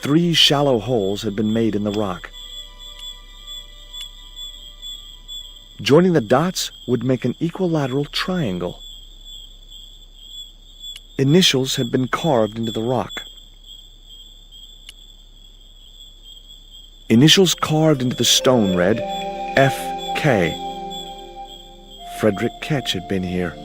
3 shallow holes had been made in the rock. Joining the dots would make an equilateral triangle. Initials had been carved into the rock. Initials carved into the stone read F.K. Frederick Ketch had been here.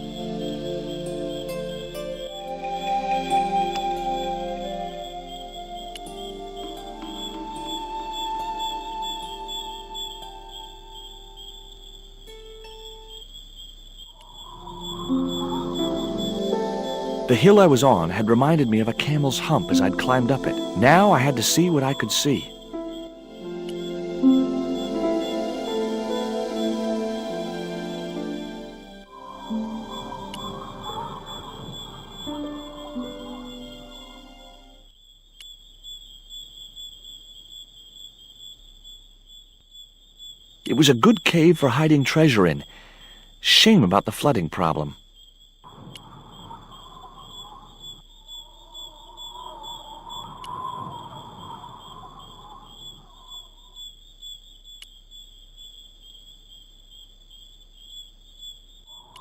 The hill I was on had reminded me of a camel's hump as I'd climbed up it. Now I had to see what I could see. It was a good cave for hiding treasure in. Shame about the flooding problem.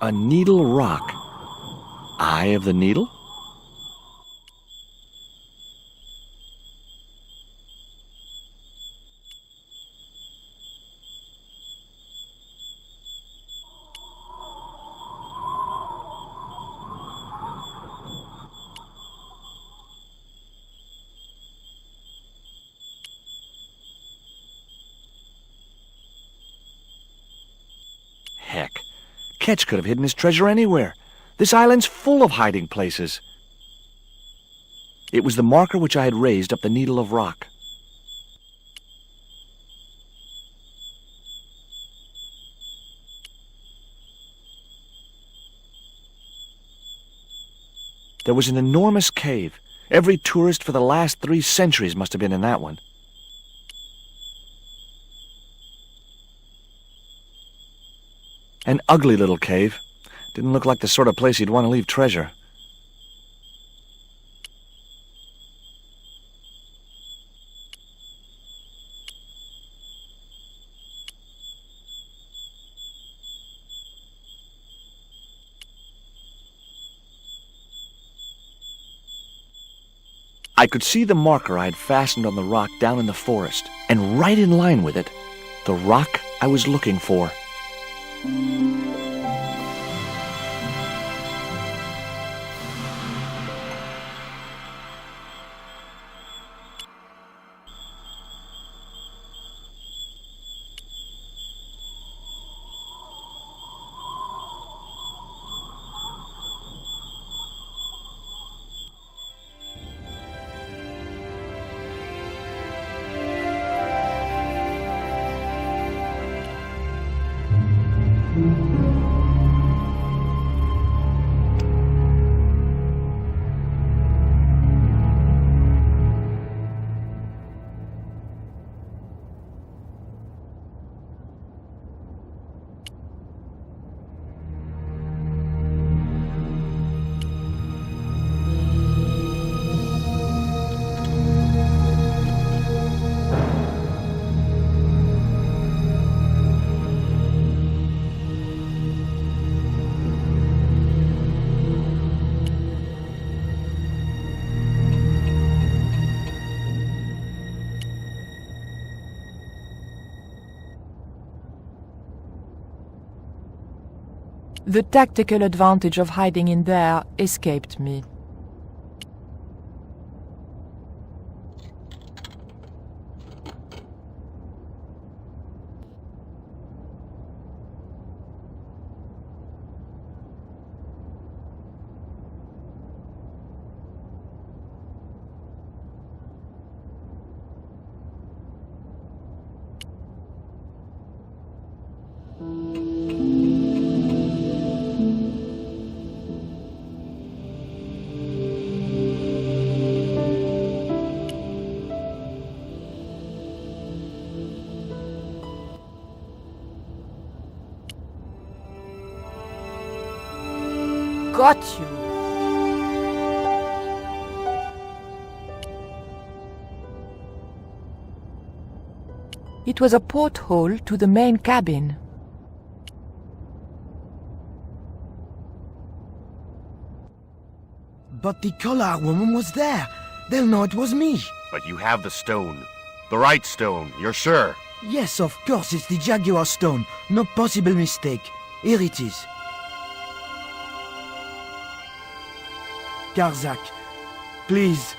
A needle rock. Eye of the needle? Heck. Ketch could have hidden his treasure anywhere. This island's full of hiding places. It was the marker which I had raised up the needle of rock. There was an enormous cave. Every tourist for the last 3 centuries must have been in that one. An ugly little cave. Didn't look like the sort of place you'd want to leave treasure. I could see the marker I had fastened on the rock down in the forest, and right in line with it, the rock I was looking for. The tactical advantage of hiding in there escaped me. Got you! It was a porthole to the main cabin. But the collar woman was there. They'll know it was me. But you have the stone. The right stone, you're sure? Yes, of course, it's the Jaguar stone. No possible mistake. Here it is. Karzak, please.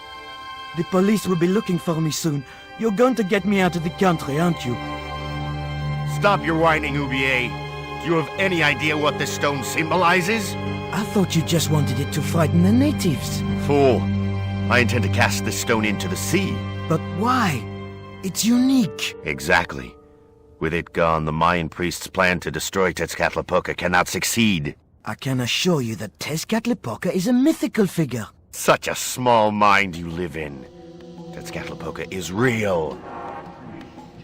The police will be looking for me soon. You're going to get me out of the country, aren't you? Stop your whining, Oublier. Do you have any idea what this stone symbolizes? I thought you just wanted it to frighten the natives. Fool. I intend to cast this stone into the sea. But why? It's unique. Exactly. With it gone, the Mayan priest's plan to destroy Tezcatlipoca cannot succeed. I can assure you that Tezcatlipoca is a mythical figure. Such a small mind you live in. Tezcatlipoca is real.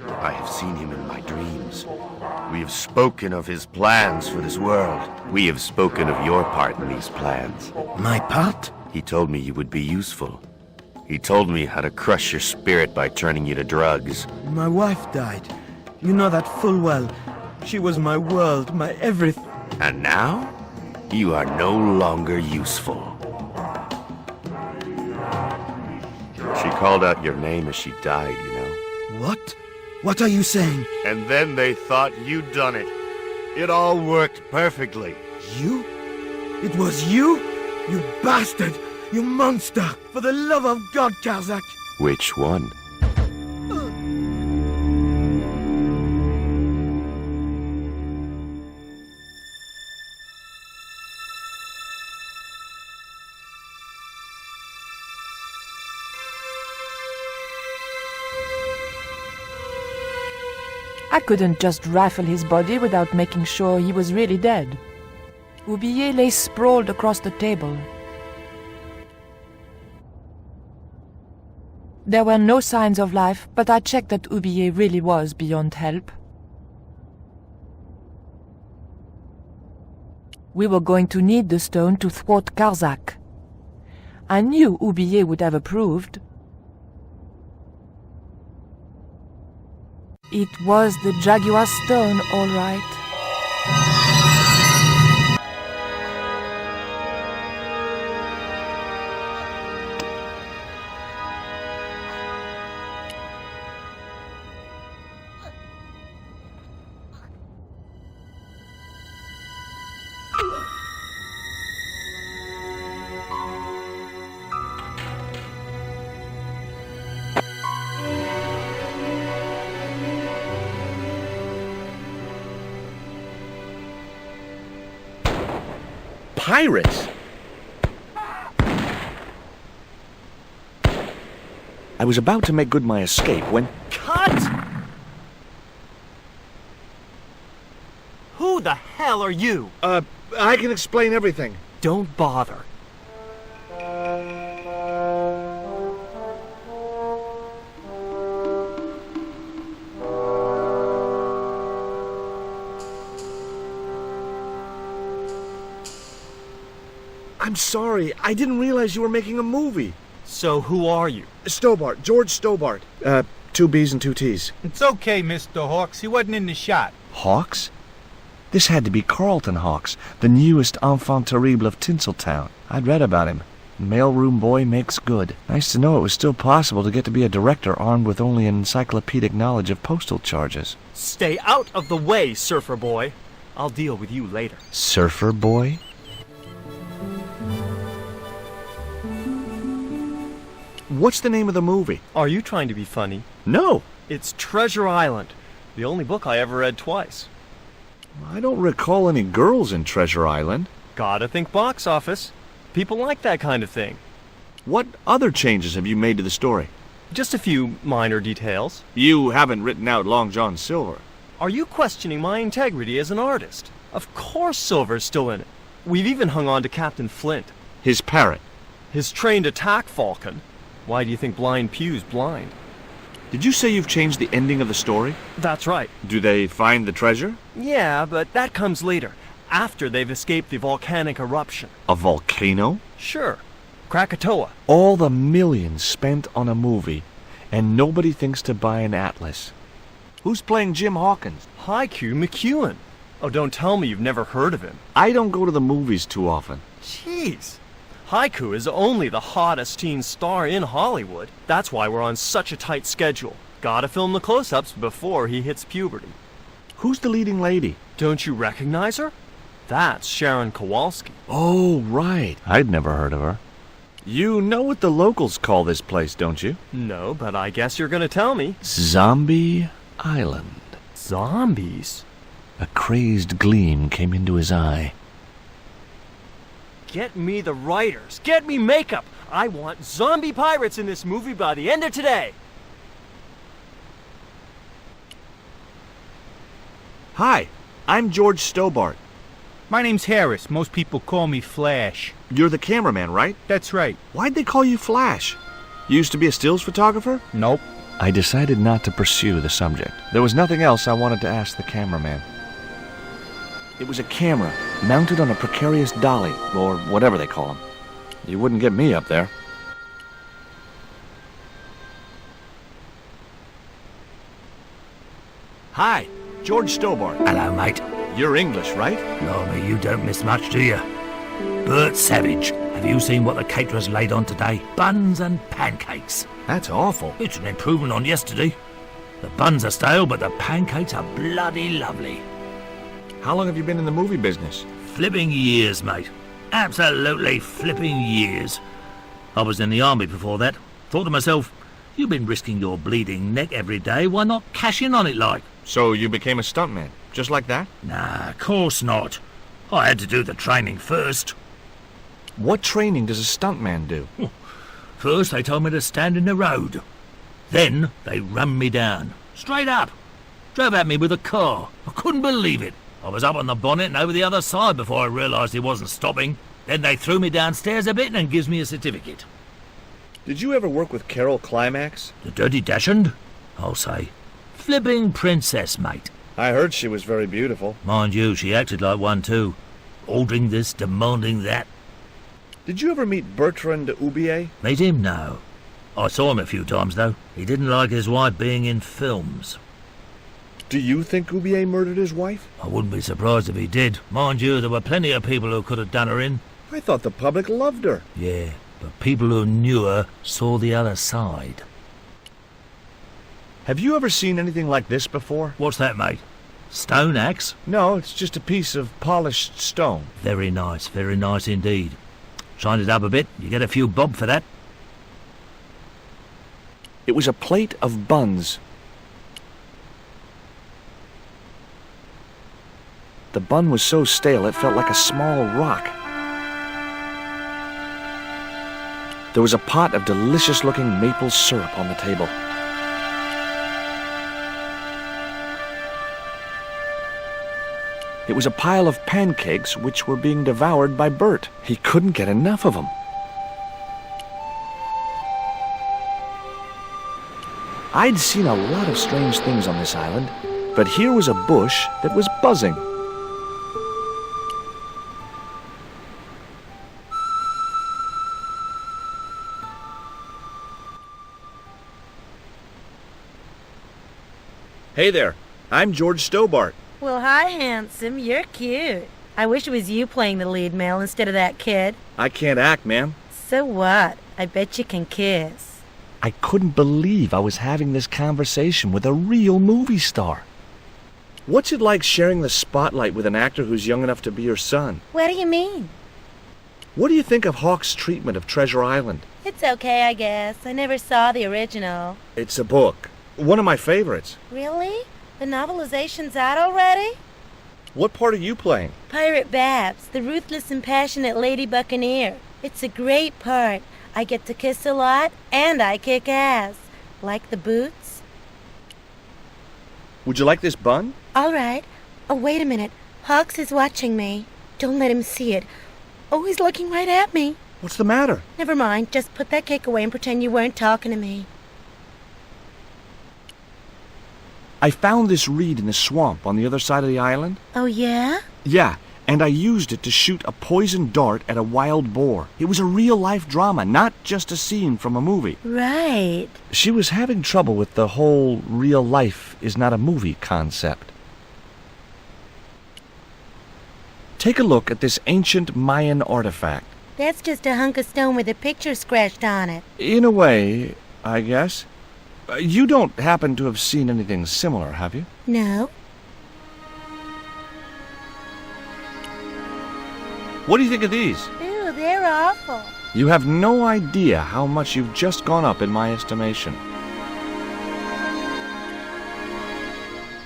I have seen him in my dreams. We have spoken of his plans for this world. We have spoken of your part in these plans. My part? He told me you would be useful. He told me how to crush your spirit by turning you to drugs. My wife died. You know that full well. She was my world, my everything. And now, you are no longer useful. She called out your name as she died, you know. What? What are you saying? And then they thought you'd done it. It all worked perfectly. You? It was you? You bastard! You monster! For the love of God, Karzak! Which one? I couldn't just rifle his body without making sure he was really dead. Oublier lay sprawled across the table. There were no signs of life, but I checked that Oublier really was beyond help. We were going to need the stone to thwart Karzak. I knew Oublier would have approved. It was the Jaguar stone, all right. Pirates! I was about to make good my escape when... Cut! Who the hell are you? I can explain everything. Don't bother. I'm sorry. I didn't realize you were making a movie. So who are you? Stobart. George Stobart. 2 B's and 2 T's. It's okay, Mr. Hawks. He wasn't in the shot. Hawks? This had to be Carlton Hawks, the newest enfant terrible of Tinseltown. I'd read about him. Mailroom boy makes good. Nice to know it was still possible to get to be a director armed with only an encyclopedic knowledge of postal charges. Stay out of the way, surfer boy. I'll deal with you later. Surfer boy? What's the name of the movie? Are you trying to be funny? No. It's Treasure Island, the only book I ever read twice. I don't recall any girls in Treasure Island. Gotta think box office. People like that kind of thing. What other changes have you made to the story? Just a few minor details. You haven't written out Long John Silver. Are you questioning my integrity as an artist? Of course Silver's still in it. We've even hung on to Captain Flint. His parrot. His trained attack falcon. Why do you think Blind Pew's blind? Did you say you've changed the ending of the story? That's right. Do they find the treasure? Yeah, but that comes later, after they've escaped the volcanic eruption. A volcano? Sure. Krakatoa. All the millions spent on a movie, and nobody thinks to buy an atlas. Who's playing Jim Hawkins? Haiku McEwen. Oh, don't tell me you've never heard of him. I don't go to the movies too often. Jeez. Haiku is only the hottest teen star in Hollywood. That's why we're on such a tight schedule. Gotta film the close-ups before he hits puberty. Who's the leading lady? Don't you recognize her? That's Sharon Kowalski. Oh, right. I'd never heard of her. You know what the locals call this place, don't you? No, but I guess you're gonna tell me. Zombie Island. Zombies? A crazed gleam came into his eye. Get me the writers. Get me makeup. I want zombie pirates in this movie by the end of today. Hi, I'm George Stobart. My name's Harris. Most people call me Flash. You're the cameraman, right? That's right. Why'd they call you Flash? You used to be a stills photographer? Nope. I decided not to pursue the subject. There was nothing else I wanted to ask the cameraman. It was a camera, mounted on a precarious dolly, or whatever they call them. You wouldn't get me up there. Hi, George Stobart. Hello, mate. You're English, right? Blimey, you don't miss much, do you? Bert Savage. Have you seen what the caterers laid on today? Buns and pancakes. That's awful. It's an improvement on yesterday. The buns are stale, but the pancakes are bloody lovely. How long have you been in the movie business? Flipping years, mate. Absolutely flipping years. I was in the army before that. Thought to myself, you've been risking your bleeding neck every day, why not cash in on it like? So you became a stuntman, just like that? Nah, of course not. I had to do the training first. What training does a stuntman do? First they told me to stand in the road. Then they run me down. Straight up. Drove at me with a car. I couldn't believe it. I was up on the bonnet and over the other side before I realised he wasn't stopping. Then they threw me downstairs a bit and gives me a certificate. Did you ever work with Carol Climax? The Dirty Dachshund? I'll say. Flipping princess, mate. I heard she was very beautiful. Mind you, she acted like one too. Ordering this, demanding that. Did you ever meet Bertrand Oubier? Meet him? No. I saw him a few times, though. He didn't like his wife being in films. Do you think Oubier murdered his wife? I wouldn't be surprised if he did. Mind you, there were plenty of people who could have done her in. I thought the public loved her. Yeah, but people who knew her saw the other side. Have you ever seen anything like this before? What's that, mate? Stone axe? No, it's just a piece of polished stone. Very nice indeed. Shine it up a bit, you get a few bob for that. It was a plate of buns. The bun was so stale it felt like a small rock. There was a pot of delicious-looking maple syrup on the table. It was a pile of pancakes which were being devoured by Bert. He couldn't get enough of them. I'd seen a lot of strange things on this island, but here was a bush that was buzzing. Hey there, I'm George Stobart. Well, hi, handsome. You're cute. I wish it was you playing the lead male instead of that kid. I can't act, ma'am. So what? I bet you can kiss. I couldn't believe I was having this conversation with a real movie star. What's it like sharing the spotlight with an actor who's young enough to be your son? What do you mean? What do you think of Hawk's treatment of Treasure Island? It's okay, I guess. I never saw the original. It's a book. One of my favorites. Really? The novelization's out already? What part are you playing? Pirate Babs, the ruthless and passionate lady buccaneer. It's a great part. I get to kiss a lot, and I kick ass. Like the boots? Would you like this bun? All right. Oh, wait a minute. Hawks is watching me. Don't let him see it. Oh, he's looking right at me. What's the matter? Never mind. Just put that cake away and pretend you weren't talking to me. I found this reed in the swamp on the other side of the island. Oh, yeah? Yeah, and I used it to shoot a poisoned dart at a wild boar. It was a real-life drama, not just a scene from a movie. Right. She was having trouble with the whole real life is not a movie concept. Take a look at this ancient Mayan artifact. That's just a hunk of stone with a picture scratched on it. In a way, I guess. You don't happen to have seen anything similar, have you? No. What do you think of these? Ew, they're awful. You have no idea how much you've just gone up in my estimation.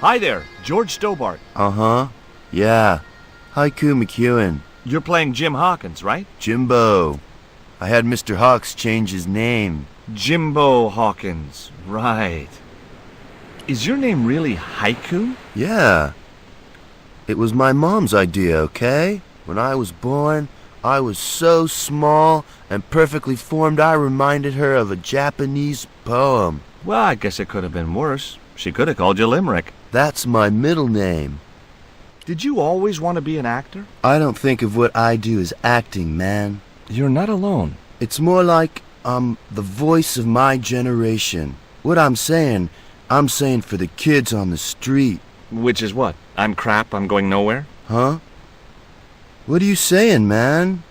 Hi there, George Stobart. Uh-huh. Yeah. Haiku McEwen. You're playing Jim Hawkins, right? Jimbo. I had Mr. Hawks change his name. Jimbo Hawkins, right. Is your name really Haiku? Yeah. It was my mom's idea, okay? When I was born, I was so small and perfectly formed I reminded her of a Japanese poem. Well, I guess it could have been worse. She could have called you Limerick. That's my middle name. Did you always want to be an actor? I don't think of what I do as acting, man. You're not alone. It's more like I'm the voice of my generation. What I'm saying for the kids on the street. Which is what? I'm crap, I'm going nowhere? Huh? What are you saying, man?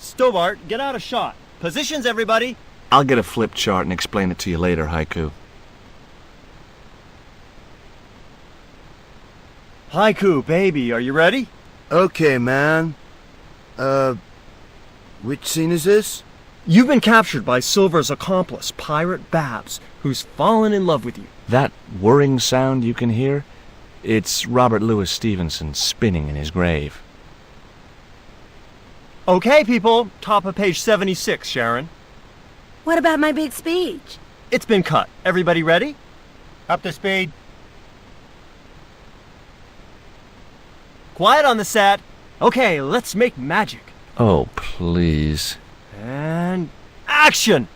Stobart, get out a shot. Positions, everybody. I'll get a flip chart and explain it to you later, Haiku. Haiku, baby, are you ready? Okay, man. Which scene is this? You've been captured by Silver's accomplice, Pirate Babs, who's fallen in love with you. That whirring sound you can hear? It's Robert Louis Stevenson spinning in his grave. Okay, people, top of page 76, Sharon. What about my big speech? It's been cut. Everybody ready? Up to speed. Quiet on the set. Okay, let's make magic. Oh, please. And action!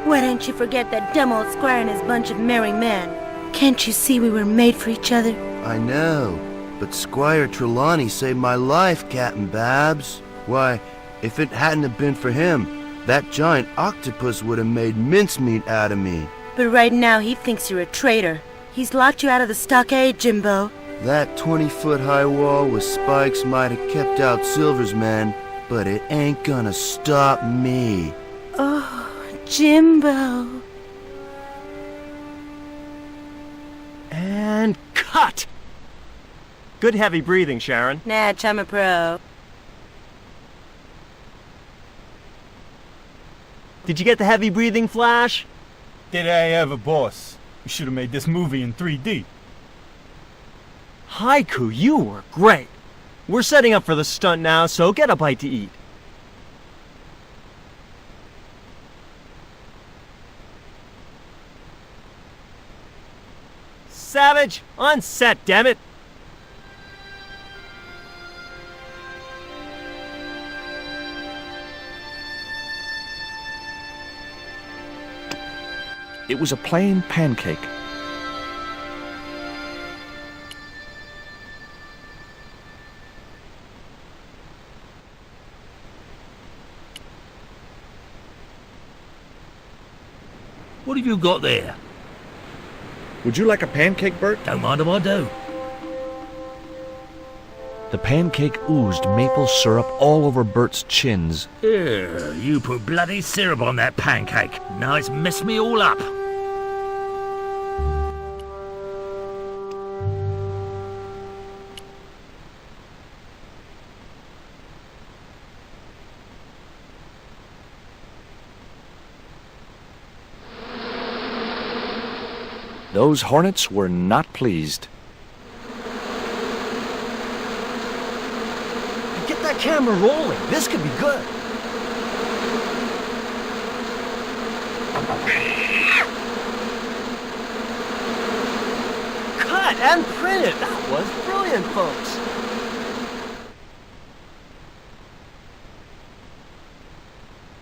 Why don't you forget that dumb old squire and his bunch of merry men? Can't you see we were made for each other? I know, but Squire Trelawney saved my life, Captain Babs. Why, if it hadn't have been for him, that giant octopus would have made mincemeat out of me. But right now he thinks you're a traitor. He's locked you out of the stockade, Jimbo. That 20-foot high wall with spikes might have kept out Silver's men, but it ain't gonna stop me. Oh, Jimbo. And cut! Good heavy breathing, Sharon. Natch, I'm a pro. Did you get the heavy breathing, Flash? Did I ever, boss? We should have made this movie in 3D. Haiku, you were great. We're setting up for the stunt now, so get a bite to eat. Savage, on set, damn it! It was a plain pancake. What have you got there? Would you like a pancake, Bert? Don't mind if I do. The pancake oozed maple syrup all over Bert's chins. Ew, you put bloody syrup on that pancake. Now it's messed me all up. Those hornets were not pleased. Get that camera rolling. This could be good. Cut and print it. That was brilliant, folks.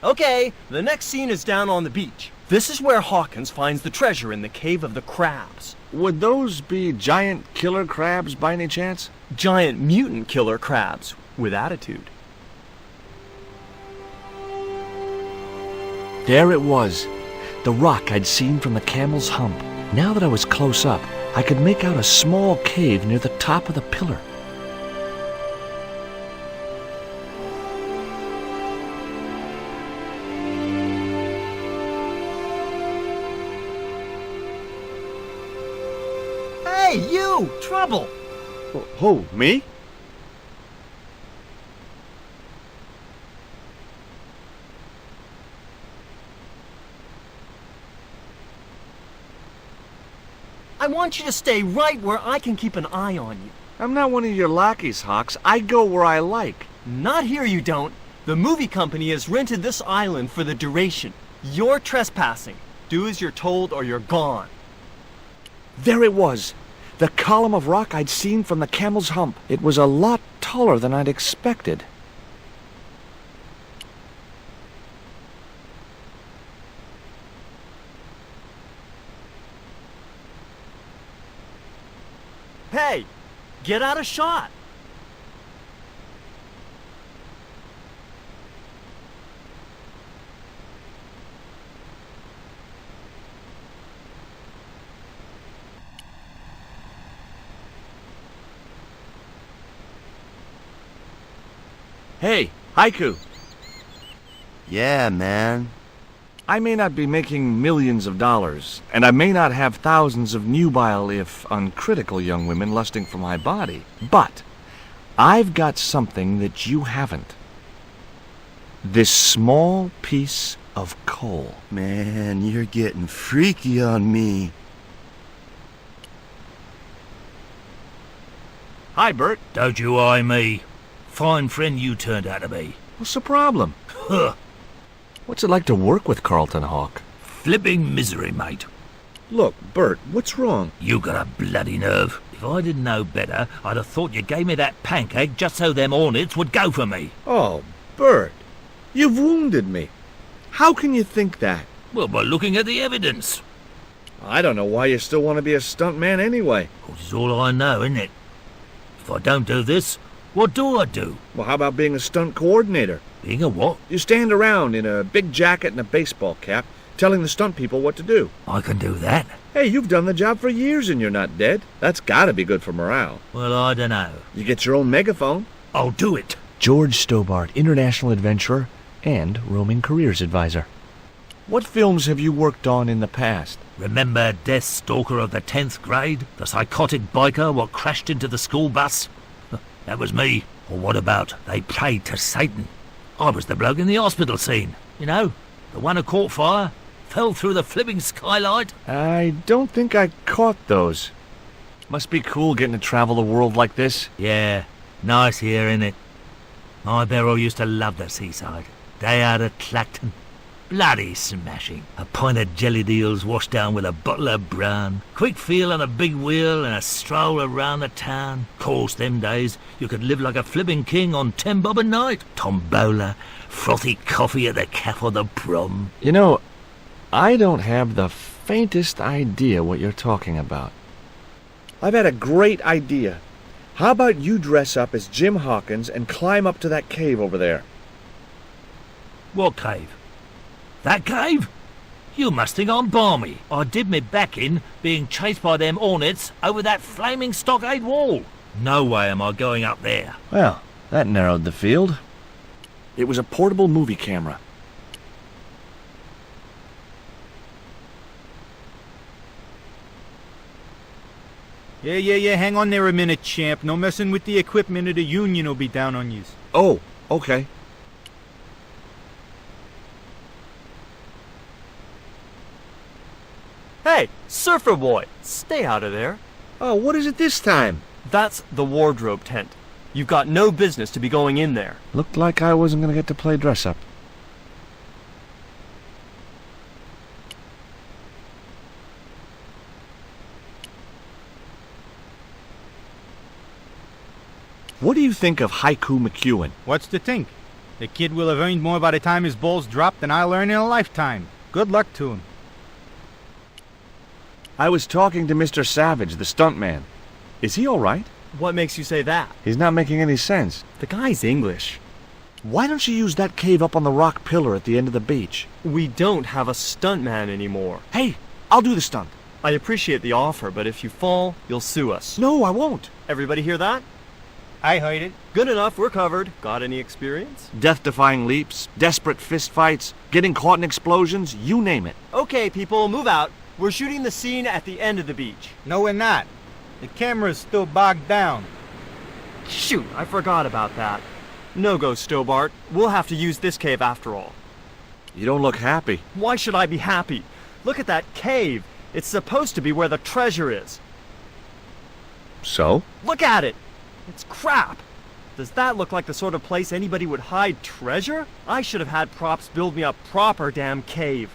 Okay, the next scene is down on the beach. This is where Hawkins finds the treasure in the Cave of the Crabs. Would those be giant killer crabs by any chance? Giant mutant killer crabs with attitude. There it was, the rock I'd seen from the camel's hump. Now that I was close up, I could make out a small cave near the top of the pillar. Hey, you! Trouble! Who, me? I want you to stay right where I can keep an eye on you. I'm not one of your lackeys, Hawks. I go where I like. Not here, you don't. The movie company has rented this island for the duration. You're trespassing. Do as you're told or you're gone. There it was, the column of rock I'd seen from the camel's hump. It was a lot taller than I'd expected. Hey, get out of shot. Hey, Haiku. Yeah, man. I may not be making millions of dollars, and I may not have thousands of nubile, if uncritical, young women lusting for my body, but I've got something that you haven't. This small piece of coal. Man, you're getting freaky on me. Hi, Bert. Don't you eye me. Fine friend you turned out to be. What's the problem? Huh. What's it like to work with Carlton Hawk? Flipping misery, mate. Look, Bert, what's wrong? You got a bloody nerve. If I didn't know better, I'd have thought you gave me that pancake just so them hornets would go for me. Oh, Bert, you've wounded me. How can you think that? Well, by looking at the evidence. I don't know why you still want to be a stuntman anyway. Which is all I know, isn't it? If I don't do this, what do I do? Well, how about being a stunt coordinator? Being a what? You stand around in a big jacket and a baseball cap, telling the stunt people what to do. I can do that. Hey, you've done the job for years and you're not dead. That's gotta be good for morale. Well, I dunno. You get your own megaphone. I'll do it. George Stobart, international adventurer and roaming careers advisor. What films have you worked on in the past? Remember Death Stalker of the 10th grade? The psychotic biker what crashed into the school bus? That was me. Or what about They Prayed to Satan? I was the bloke in the hospital scene. You know, the one who caught fire, fell through the flipping skylight. I don't think I caught those. Must be cool getting to travel the world like this. Yeah, nice here, innit? My Beryl used to love the seaside. Day out at Clacton. Bloody smashing. A pint of jelly deals washed down with a bottle of brown. Quick feel on a big wheel and a stroll around the town. Course, them days, you could live like a flipping king on 10 bob a night. Tombola, frothy coffee at the caff or the prom. You know, I don't have the faintest idea what you're talking about. I've had a great idea. How about you dress up as Jim Hawkins and climb up to that cave over there? What cave? That cave? You must think I'm balmy. I did me back in being chased by them hornets over that flaming stockade wall. No way am I going up there. Well, that narrowed the field. It was a portable movie camera. Yeah, hang on there a minute, champ. No messing with the equipment or the union will be down on yous. Oh, okay. Hey, surfer boy, stay out of there. Oh, what is it this time? That's the wardrobe tent. You've got no business to be going in there. Looked like I wasn't going to get to play dress-up. What do you think of Haiku McEwen? What's to think? The kid will have earned more by the time his balls drop than I'll earn in a lifetime. Good luck to him. I was talking to Mr. Savage, the stuntman. Is he all right? What makes you say that? He's not making any sense. The guy's English. Why don't you use that cave up on the rock pillar at the end of the beach? We don't have a stuntman anymore. Hey, I'll do the stunt. I appreciate the offer, but if you fall, you'll sue us. No, I won't. Everybody hear that? I heard it. Good enough, we're covered. Got any experience? Death-defying leaps, desperate fistfights, getting caught in explosions, you name it. Okay, people, move out. We're shooting the scene at the end of the beach. No, we're not. The camera's still bogged down. Shoot, I forgot about that. No go, Stobart. We'll have to use this cave after all. You don't look happy. Why should I be happy? Look at that cave. It's supposed to be where the treasure is. So? Look at it. It's crap. Does that look like the sort of place anybody would hide treasure? I should have had props build me a proper damn cave.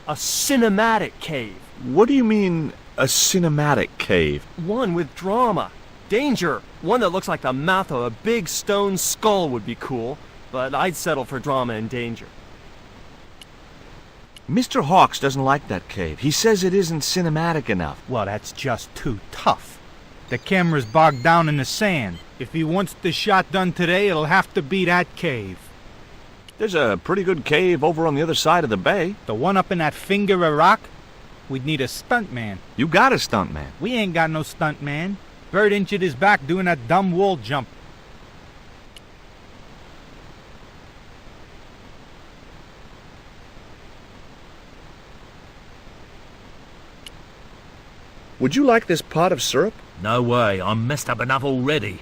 A cinematic cave. What do you mean, a cinematic cave? One with drama. Danger. One that looks like the mouth of a big stone skull would be cool, but I'd settle for drama and danger. Mr. Hawks doesn't like that cave. He says it isn't cinematic enough. Well, that's just too tough. The camera's bogged down in the sand. If he wants the shot done today, it'll have to be that cave. There's a pretty good cave over on the other side of the bay. The one up in that finger of rock? We'd need a stuntman. You got a stuntman. We ain't got no stuntman. Bird injured his back doing that dumb wall jump. Would you like this pot of syrup? No way, I'm messed up enough already.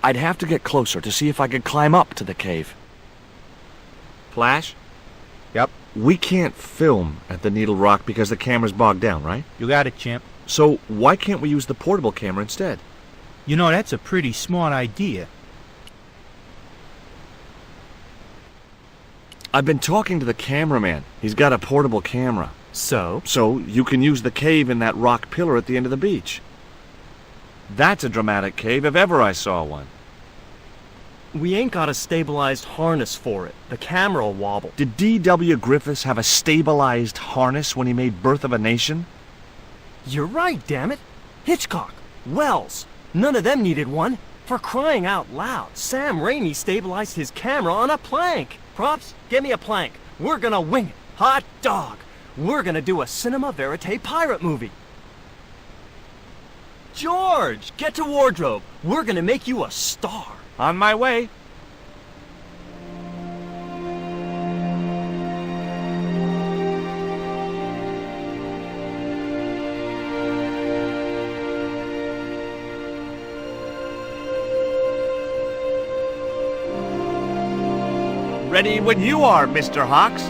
I'd have to get closer to see if I could climb up to the cave. Flash? Yep. We can't film at the Needle Rock because the camera's bogged down, right? You got it, champ. So why can't we use the portable camera instead? You know, that's a pretty smart idea. I've been talking to the cameraman. He's got a portable camera. So? So you can use the cave in that rock pillar at the end of the beach. That's a dramatic cave if ever I saw one. We ain't got a stabilized harness for it. The camera'll wobble. Did D.W. Griffiths have a stabilized harness when he made Birth of a Nation? You're right, damn it. Hitchcock, Wells, none of them needed one. For crying out loud, Sam Raimi stabilized his camera on a plank. Props, get me a plank. We're gonna wing it. Hot dog. We're gonna do a cinema verite pirate movie. George, get to wardrobe. We're gonna make you a star. On my way. Ready when you are, Mr. Hawks.